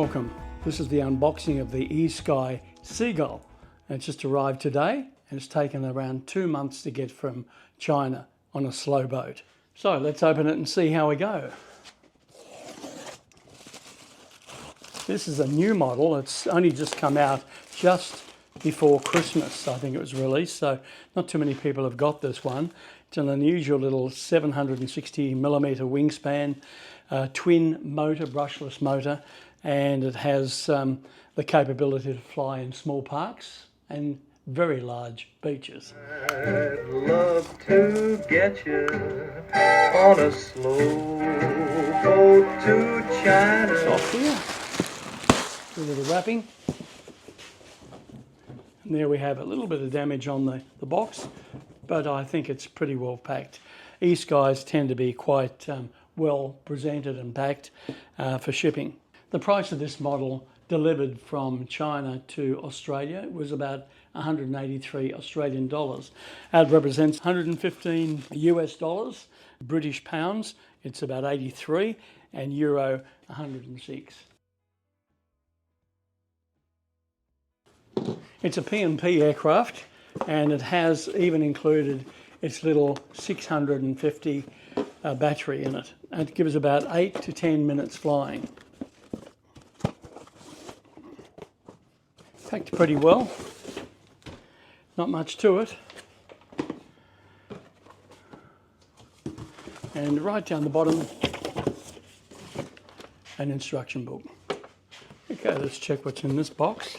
welcome. This is the unboxing of the E-Sky Seagull. It's just arrived today and it's taken around 2 months to get from China on a slow boat. So let's open it and see how we go. This is a new model. It's only just come out just before Christmas. I think it was released, so not too many people have got this one. It's an unusual little 760mm wingspan, twin motor, brushless motor, and it has the capability to fly in small parks and very large beaches. I'd love to get you on a slow boat to China. It's off here. Do a little wrapping. And there we have a little bit of damage on the box, but I think it's pretty well packed. E-Skies tend to be quite well presented and packed for shipping. The price of this model delivered from China to Australia was about 183 Australian dollars. It represents 115 US dollars, British pounds, it's about 83, and euro 106. It's a P&P aircraft, and it has even included its little 650 battery in it. And it gives about 8 to 10 minutes flying. Packed pretty well. Not much to it. And right down the bottom, an instruction book. Okay, let's check what's in this box.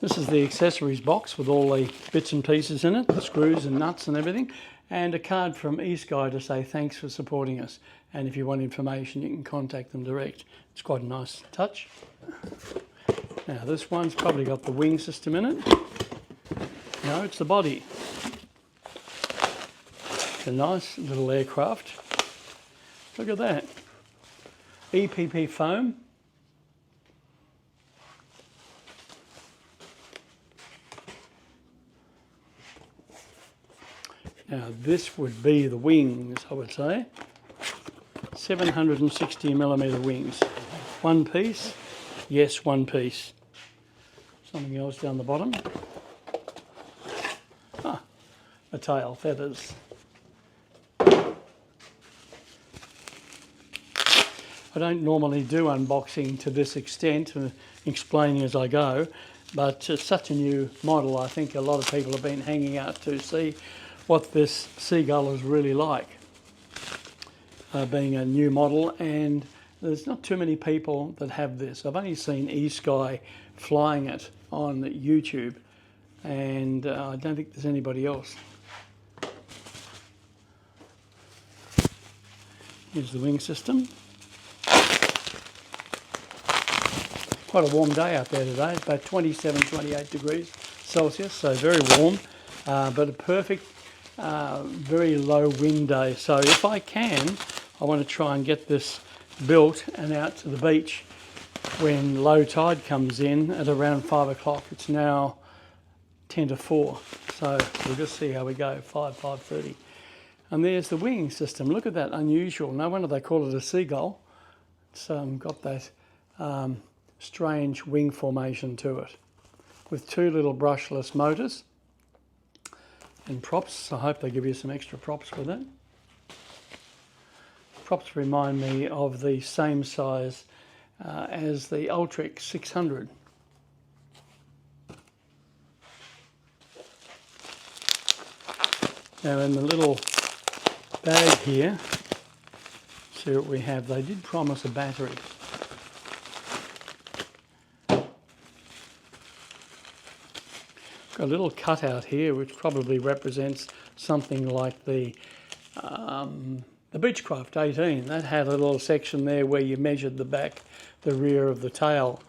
This is the accessories box with all the bits and pieces in it, the screws and nuts and everything, and a card from E-Sky to say thanks for supporting us. And if you want information, you can contact them direct. It's quite a nice touch. Now this one's probably got the wing system in it. No, it's the body. It's a nice little aircraft. Look at that. EPP foam. Now this would be the wings, I would say. 760mm wings. One piece. Yes, one piece. Something else down the bottom. Ah, a tail, feathers. I don't normally do unboxing to this extent, explaining as I go, but it's such a new model. I think a lot of people have been hanging out to see what this Seagull is really like, being a new model, and there's not too many people that have this. I've only seen E-Sky flying it on YouTube, and I don't think there's anybody else. Here's the wing system. Quite a warm day out there today. It's about 27, 28 degrees Celsius, so very warm, but a perfect very low wind day. So if I can, I want to try and get this built and out to the beach when low tide comes in at around 5 o'clock. It's now 10 to 4, so we'll just see how we go. 5:30. And there's the wing system. Look at that, unusual. No wonder they call it a Seagull. It's got that strange wing formation to it, with two little brushless motors and props. I hope they give you some extra props with it. Props remind me of the same size as the Ultrix 600. Now in the little bag here, see what we have. They did promise a battery. Got a little cutout here which probably represents something like the Beechcraft 18. That had a little section there where you measured the back, the rear of the tail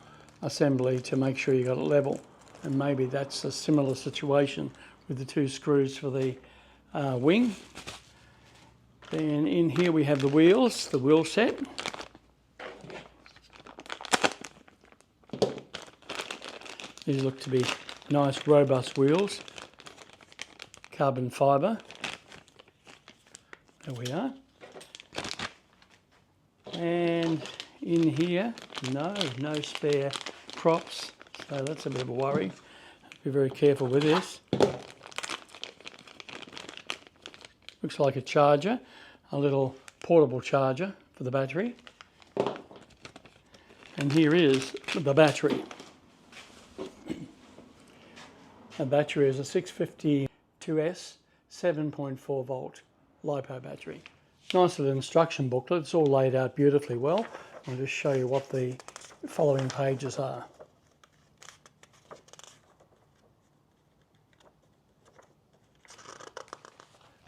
assembly to make sure you got it level. And maybe that's a similar situation with the two screws for the wing. Then in here we have the wheels, the wheel set. These look to be nice robust wheels, carbon fibre. There we are. And in here, no spare props, so that's a bit of a worry. Be very careful with this. Looks like a charger, a little portable charger for the battery. And here is the battery. The battery is a 652S 7.4 volt LiPo battery. Nice little instruction booklet. It's all laid out beautifully well. I'll just show you what the following pages are.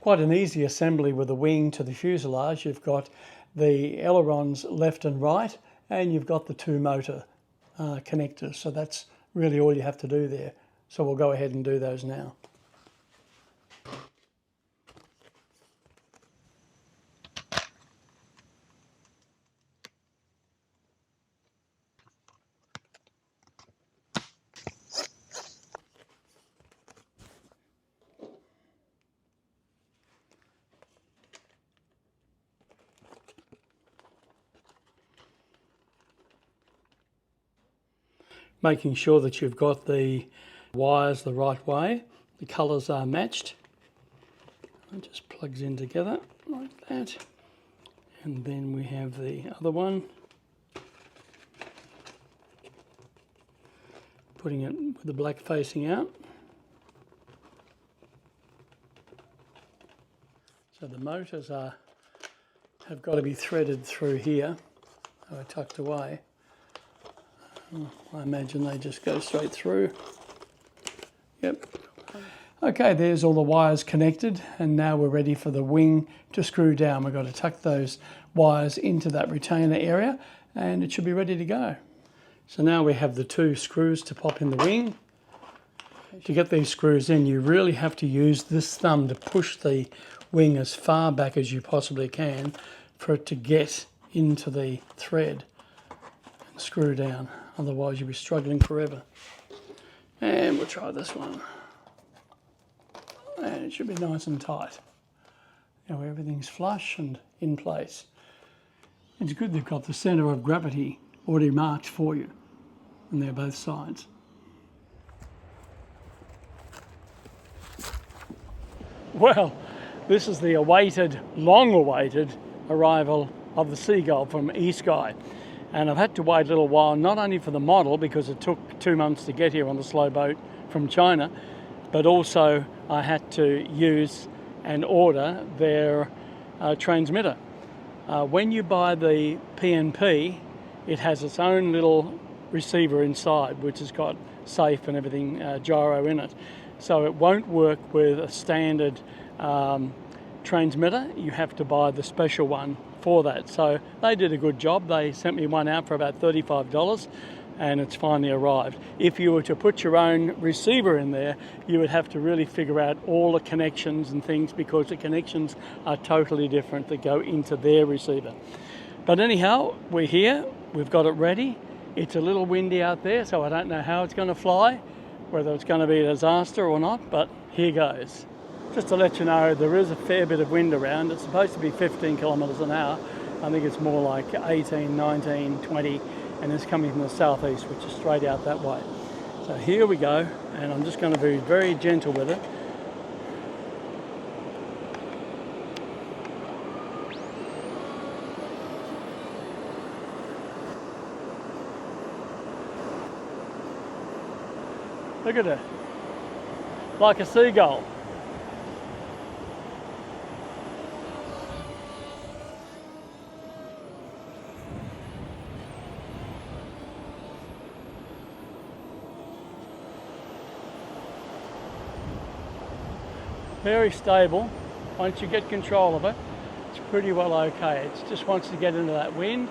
Quite an easy assembly with the wing to the fuselage. You've got the ailerons left and right, and you've got the two motor connectors. So that's really all you have to do there. So we'll go ahead and do those now. Making sure that you've got the wires the right way, the colours are matched. It just plugs in together like that. And then we have the other one. Putting it with the black facing out. So the motors have got to be threaded through here. They're tucked away. I imagine they just go straight through. Yep. Okay, there's all the wires connected, and now we're ready for the wing to screw down. We've got to tuck those wires into that retainer area, and it should be ready to go. So now we have the two screws to pop in the wing. To get these screws in, you really have to use this thumb to push the wing as far back as you possibly can for it to get into the thread and screw down. Otherwise you'll be struggling forever. And we'll try this one. And it should be nice and tight. Now everything's flush and in place. It's good they've got the centre of gravity already marked for you. And they're both sides. Well, this is the long-awaited arrival of the Seagull from E-Sky. And I've had to wait a little while, not only for the model, because it took 2 months to get here on the slow boat from China, but also I had to use and order their transmitter. When you buy the PNP, it has its own little receiver inside, which has got safe and everything, gyro in it. So it won't work with a standard transmitter. You have to buy the special one for that. So they did a good job. They sent me one out for about $35 and it's finally arrived. If you were to put your own receiver in there, you would have to really figure out all the connections and things, because the connections are totally different that go into their receiver. But anyhow, we're here, we've got it ready. It's a little windy out there, so I don't know how it's going to fly, whether it's going to be a disaster or not, but here goes. Just to let you know, there is a fair bit of wind around. It's supposed to be 15 kilometres an hour. I think it's more like 18, 19, 20, and it's coming from the southeast, which is straight out that way. So here we go, and I'm just going to be very gentle with it. Look at it, like a seagull. Very stable. Once you get control of it, it's pretty well okay. It just wants to get into that wind,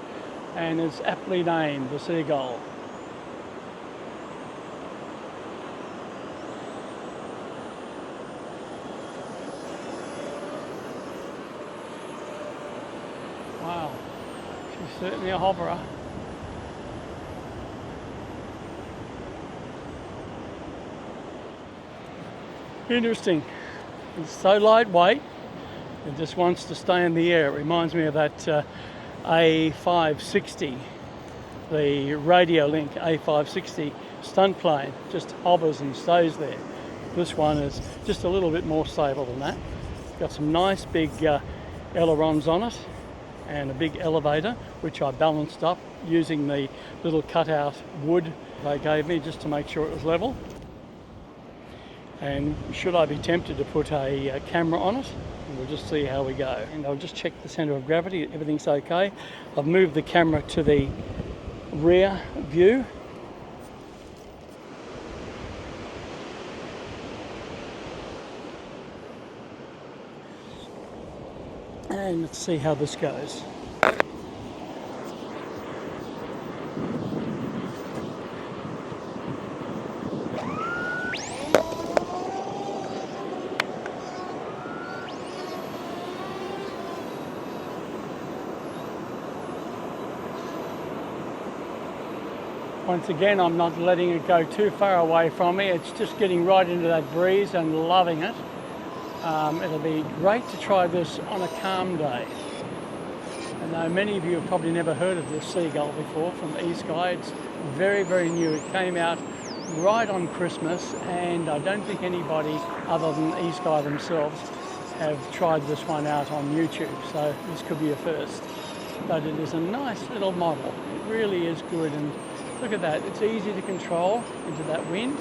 and it's aptly named the Seagull. Wow, she's certainly a hoverer. Interesting. It's so lightweight, it just wants to stay in the air. It reminds me of that A560, the Radio Link A560 stunt plane, just hovers and stays there. This one is just a little bit more stable than that. Got some nice big ailerons on it and a big elevator, which I balanced up using the little cutout wood they gave me just to make sure it was level. And should I be tempted to put a camera on it, we'll just see how we go. And I'll just check the centre of gravity, everything's okay. I've moved the camera to the rear view. And let's see how this goes. Once again, I'm not letting it go too far away from me. It's just getting right into that breeze and loving it. It'll be great to try this on a calm day. I know many of you have probably never heard of this Seagull before from E-Sky. It's very, very new. It came out right on Christmas, and I don't think anybody other than E-Sky themselves have tried this one out on YouTube, so this could be a first. But it is a nice little model. It really is good, and look at that. It's easy to control into that wind.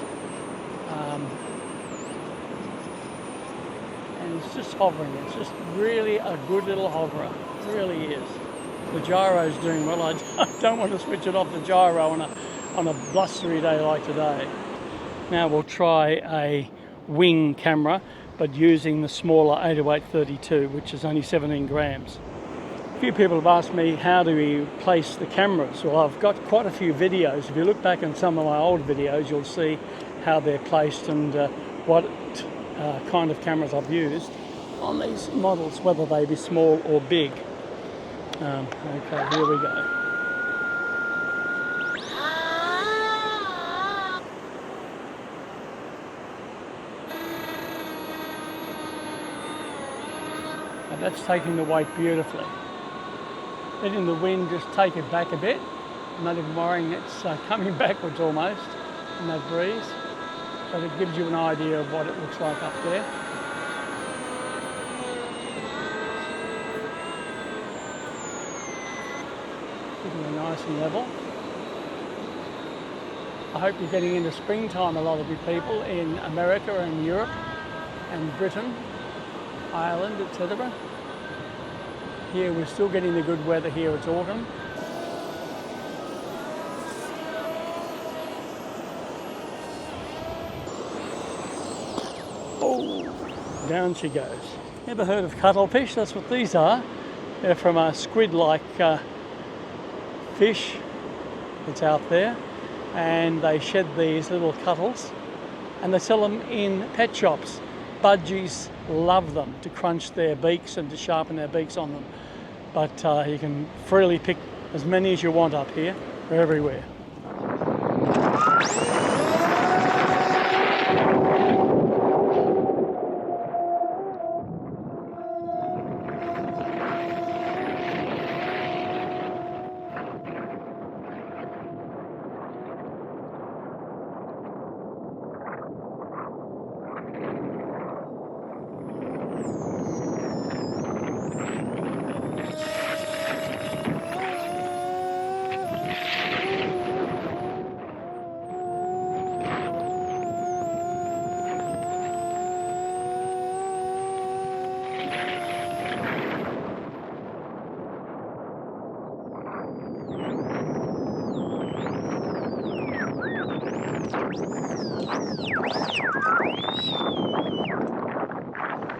And it's just hovering. It's just really a good little hoverer. It really is. The gyro's doing well. I don't want to switch it off the gyro on a blustery day like today. Now we'll try a wing camera, but using the smaller 808-32, which is only 17 grams. A few people have asked me, how do we place the cameras? Well, I've got quite a few videos. If you look back in some of my old videos, you'll see how they're placed and what kind of cameras I've used on these models, whether they be small or big. Okay, here we go. And that's taking the weight beautifully. Letting the wind just take it back a bit. I'm not even worrying it's coming backwards almost in that breeze. But it gives you an idea of what it looks like up there. Keeping it nice and level. I hope you're getting into springtime, a lot of you people in America and Europe and Britain, Ireland, etc. Here we're still getting the good weather here, it's autumn. Oh, down she goes. Ever heard of cuttlefish? That's what these are. They're from a squid-like fish that's out there, and they shed these little cuttles and they sell them in pet shops. Budgies love them to crunch their beaks and to sharpen their beaks on them. But you can freely pick as many as you want up here. They're everywhere.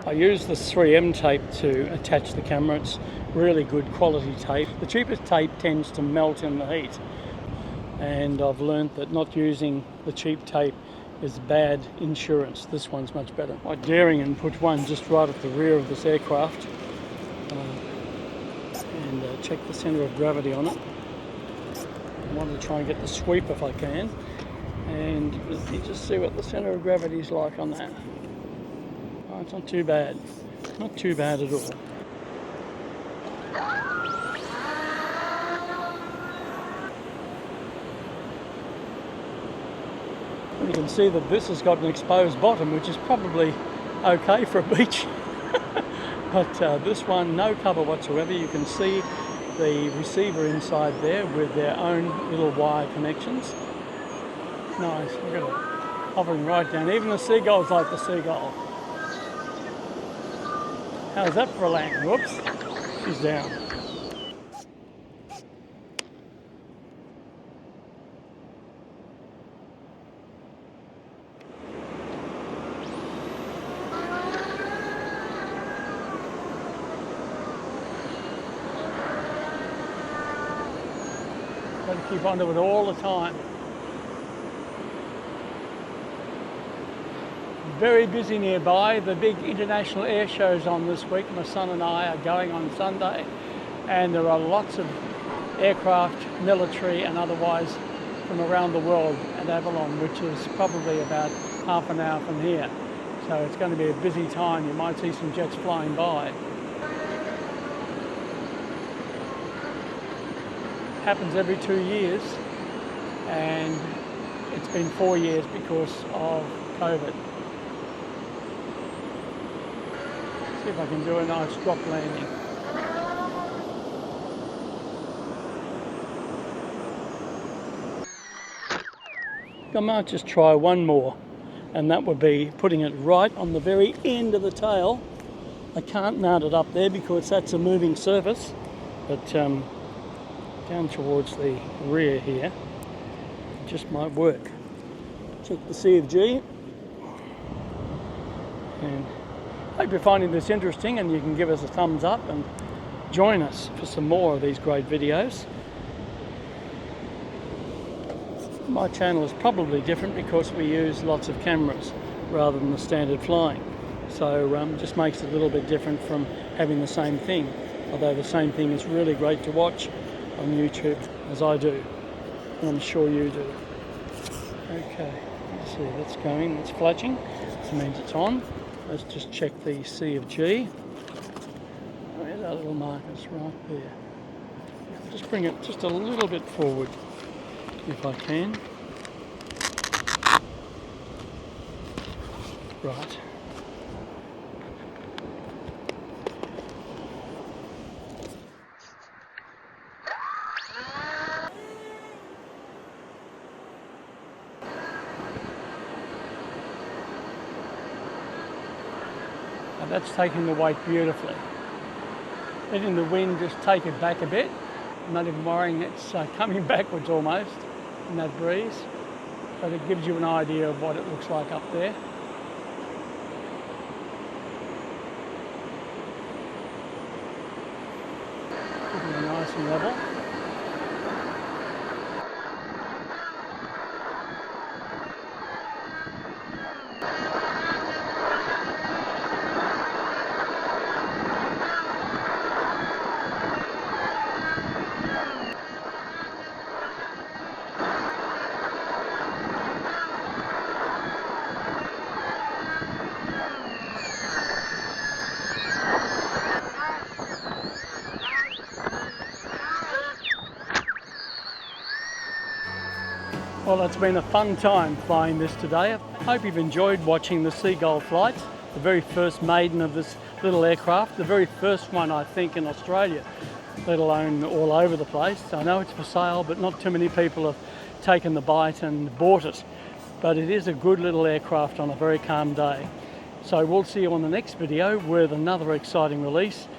I use this 3M tape to attach the camera. It's really good quality tape. The cheapest tape tends to melt in the heat, and I've learned that not using the cheap tape is bad insurance. This one's much better. Quite daring and put one just right at the rear of this aircraft and check the centre of gravity on it. I want to try and get the sweep if I can, and let me just see what the centre of gravity is like on that. Oh, it's not too bad. Not too bad at all. You can see that this has got an exposed bottom, which is probably okay for a beach. But this one, no cover whatsoever. You can see the receiver inside there with their own little wire connections. Nice, look at it. Hovering right down. Even the seagulls like the Seagull. How's that for a land? Whoops, she's down. Got to keep onto it all the time. Very busy nearby. The big international air show's on this week. My son and I are going on Sunday, and there are lots of aircraft, military and otherwise, from around the world at Avalon, which is probably about half an hour from here. So it's going to be a busy time. You might see some jets flying by. Happens every 2 years, and it's been 4 years because of COVID. See if I can do a nice drop landing. I might just try one more, and that would be putting it right on the very end of the tail. I can't mount it up there because that's a moving surface, but down towards the rear here, it just might work. Check the C of G, and hope you're finding this interesting, and you can give us a thumbs up and join us for some more of these great videos. My channel is probably different because we use lots of cameras rather than the standard flying, so just makes it a little bit different from having the same thing, although the same thing is really great to watch on YouTube, as I do, and I'm sure you do. Okay, let's see, that's going, that's flashing, that means it's on. Let's just check the C of G. Where's our little markers? Right there. Just bring it just a little bit forward, if I can. Right. Now that's taking the weight beautifully. Letting the wind just take it back a bit. I'm not even worrying it's coming backwards almost in that breeze, but it gives you an idea of what it looks like up there. Keeping it nice and level. Well, it's been a fun time flying this today. I hope you've enjoyed watching the Seagull flights, the very first maiden of this little aircraft, the very first one I think in Australia, let alone all over the place. I know it's for sale, but not too many people have taken the bite and bought it. But it is a good little aircraft on a very calm day. So we'll see you on the next video with another exciting release.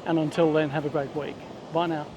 And until then, have a great week. Bye now.